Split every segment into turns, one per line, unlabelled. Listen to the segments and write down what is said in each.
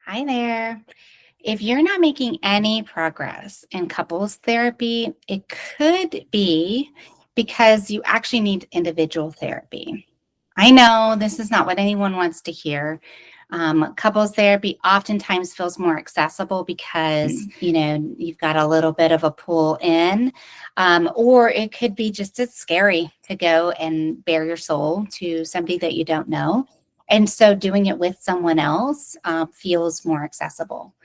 Hi there. If you're not making any progress in couples therapy, it could be because you actually need individual therapy. I know this is not what anyone wants to hear. Couples therapy oftentimes feels more accessible because, you've got a little bit of a pull in, or it could be just as scary to go and bare your soul to somebody that you don't know. And so doing it with someone else feels more accessible.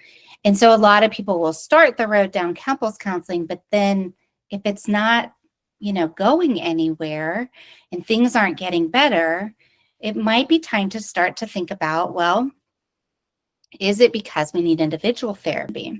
And so a lot of people will start the road down couples counseling, but then if it's not, going anywhere and things aren't getting better, it might be time to start to think about, well, is it because we need individual therapy?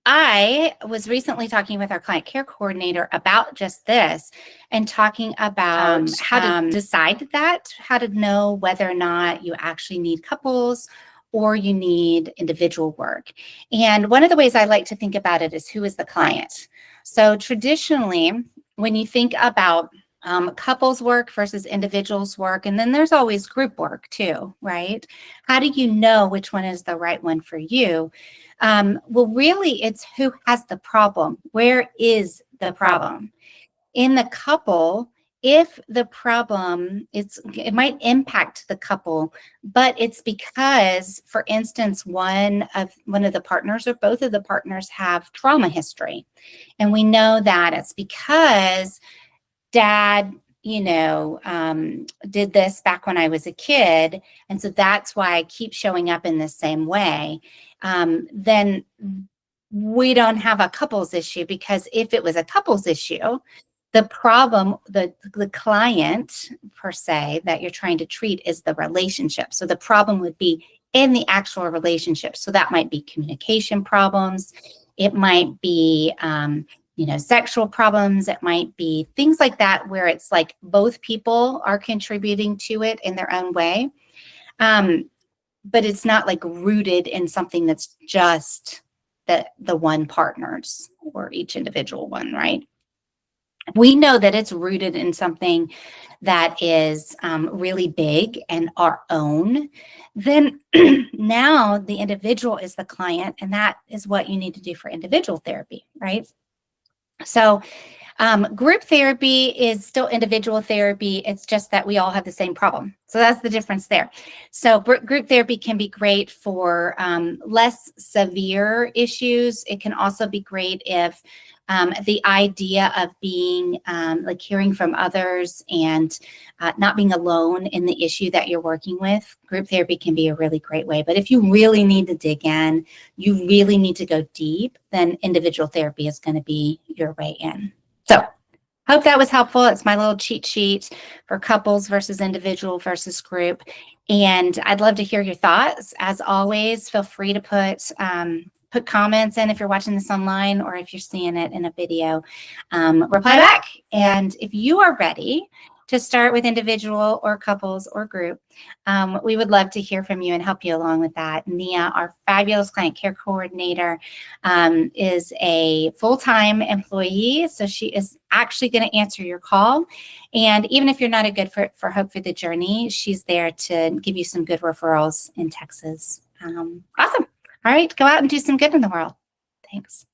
I was recently talking with our client care coordinator about just this and talking about how to decide that, how to know whether or not you actually need couples or you need individual work. And one of the ways I like to think about it is, who is the client? So traditionally, when you think about couples work versus individuals work, and then there's always group work too, right? How do you know which one is the right one for you? Well, really, it's who has the problem. Where is the problem? In the couple, if the problem it might impact the couple, but it's because, for instance, one of the partners or both of the partners have trauma history. And we know that it's because dad, did this back when I was a kid, and so that's why I keep showing up in the same way. Then we don't have a couples issue, because if it was a couples issue, the problem, the client per se that you're trying to treat is the relationship. So the problem would be in the actual relationship. So that might be communication problems. It might be, sexual problems. It might be things like that, where it's like both people are contributing to it in their own way. But it's not like rooted in something that's just the one partner's or each individual one, right? We know that it's rooted in something that is really big and our own. Then now the individual is the client, and that is what you need to do for individual therapy, right? So group therapy is still individual therapy. It's just that we all have the same problem. So that's the difference there. So group therapy can be great for less severe issues. It can also be great if the idea of being like hearing from others and not being alone in the issue that you're working with. Group therapy can be a really great way. But if you really need to dig in, you really need to go deep, then individual therapy is going to be your way in. So hope that was helpful. It's my little cheat sheet for couples versus individual versus group. And I'd love to hear your thoughts. As always, feel free to put comments in if you're watching this online, or if you're seeing it in a video, reply back. And if you are ready to start with individual or couples or group, we would love to hear from you and help you along with that. Nia, our fabulous client care coordinator, is a full-time employee, so she is actually going to answer your call. And even if you're not a good fit for Hope for the Journey, she's there to give you some good referrals in Texas. Awesome. All right, go out and do some good in the world. Thanks.